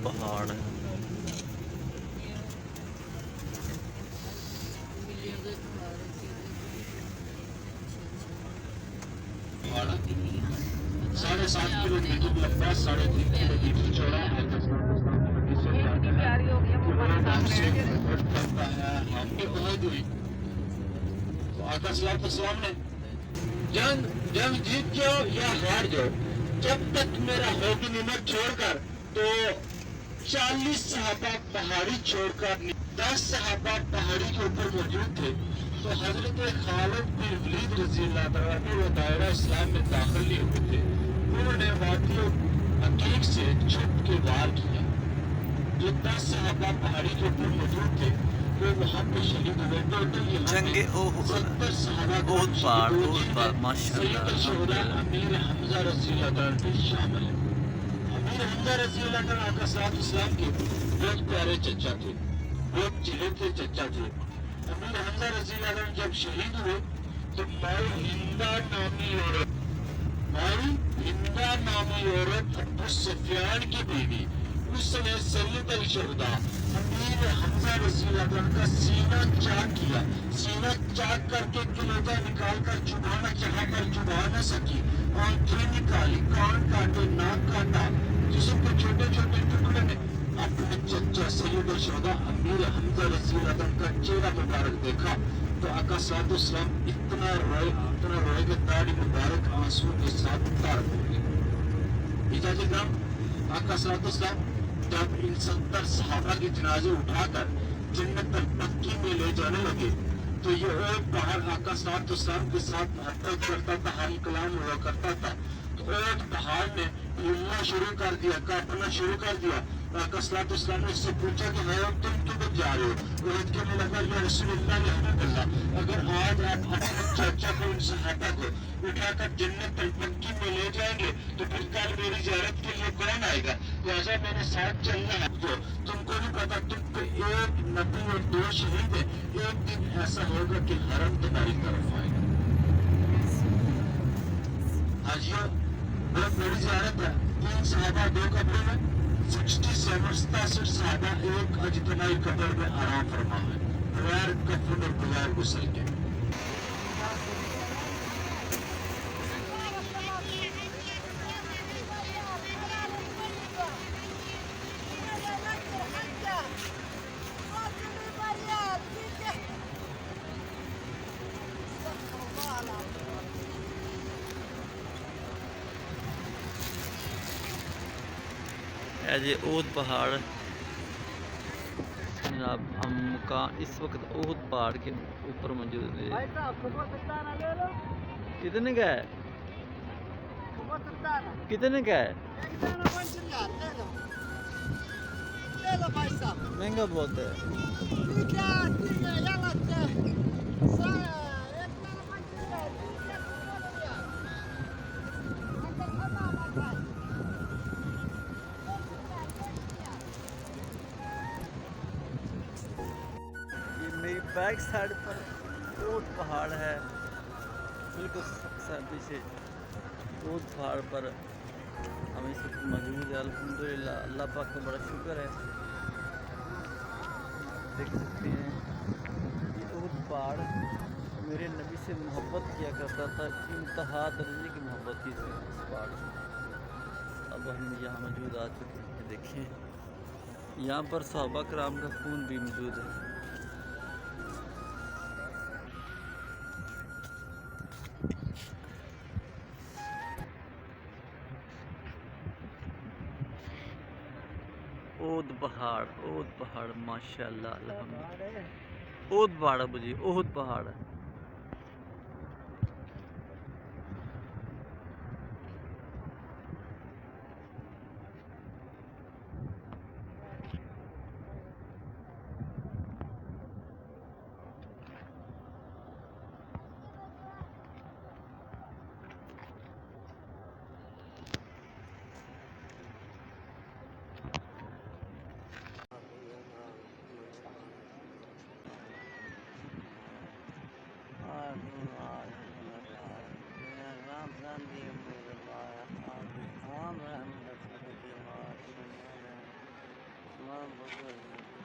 पहाड़ है। साढ़े 7 किलोमीटर लंबा, 3.5 किलोमीटर चौड़ा हमने बहुत हुई। तो आका सलाम ने जंग जंग जीत जाओ या हार जाओ, जब तक मेरा होगी निमत छोड़कर, तो 40 सहाबा पहाड़ी छोड़कर 10 सहाबा पहाड़ी के ऊपर मौजूद थे। तो हजरत खालिद बिन वलीद रज़ी अल्लाह तआला अन्हु वो दायरा इस्लाम में दाखिल नहीं हुए थे। उन्होंने वादियों अकीक से छुप के वार किया। जो 10 सहाबा पहाड़ी के ऊपर मौजूद थे वो वहाँ पे शहीद हुए। टोटल जंगे 70 सहाबा पहाड़ माशाल्लाह सैयद शोहदा अमीर हमजा रज़ी अल्लाह तआला भी शामिल है। अमीर हमजा रज़ी अल्लाह तआला आका सलातो इस्लाम के बहुत प्यारे चचा थे, बहुत चहेते चचा थे। अमीर हमजा रज़ी अल्लाह तआला जब शहीद हुए तो माई हिंदा नामी औरत अबू सुफियान की बीवी, उसने सैयद शोहदा अमीर हमजा रज़ी अल्लाह तआला का सीना चाक किया। सीना चाक करके कलेजा निकाल कर चुभाना चाहा पर चुभा न सकी। आंखें निकाली, कान काटे, नाक काटा, जिसम के छोटे छोटे टुकड़े में अपने चचा सैयद शोहदा अमीर हमजा रज़ी अल्लाह तआला का चेहरा मुबारक देखा तो आका सल्लल्लाहु अलैहि वसल्लम इतना रोए कि दाढ़ी मुबारक आंसू के साथ तार हो गई। इजाज़त नाम आका सल्लल्लाहु अलैहि वसल्लम जब इन 70 सहाबा के जनाजे उठाकर जन्नत मक्की में ले जाने लगे तो ये और पहाड़ आका सल्लल्लाहु अलैहि वसल्लम के साथ मोहब्बत करता था, हम कलाम हुआ करता था। तो और पहाड़ ने हिलना शुरू कर दिया, कांपना शुरू कर दिया। आका सल्लल्लाहु अलैहि वसल्लम ने उससे पूछा कि है तुम किधर जा रहे हो? वो कहने लगा या रसूलुल्लाह या हबीबल्लाह, अगर आज आप अपने चाचा को, इन सहाबा को उठाकर जन्नत मक्की में ले जाएंगे तो फिर कल मेरी ज़ियारत के लिए कौन आएगा? लिहाजा मेरे साथ चलना है। जो तुमको नहीं पता, तुम पे एक नबी और 2 शहीद है। एक दिन ऐसा होगा कि हरम तुम्हारी तरफ आएगा। हाजियों, बहुत बड़ी ज़ियारत है। 3 सहाबा 2 कब्रों में, 67 सहाबा एक अजतमाही कब्र में आराम फरमा है, बगैर कफन और बगैर गुस्ल के। ये ओद पहाड़ जनाब, हम मकान इस वक्त ओद पहाड़ के ऊपर मौजूद है। कितने का है? कितने का है? महंगा बहुत है। मेरी बैक साइड पर ओद पहाड़ है, बिल्कुल सबसे पीछे ओद पहाड़ पर हम इस वक्त मौजूद है। अल्हम्दुलिल्लाह, अल्लाह पाक का बड़ा शुक्र है। देख सकते हैं ये ओद पहाड़ मेरे नबी से मोहब्बत किया करता था, इंतहा दर्जे की मोहब्बत थी इस पहाड़ से। अब हम यहाँ मौजूद आ चुके हैं। देखिए यहाँ पर सहाबा कराम का खून भी मौजूद है। ओद पहाड़ माशाल्लाह अल्हम्दुलिल्लाह। ओद पहाड़ बुझी, ओद पहाड़। नाम बहुत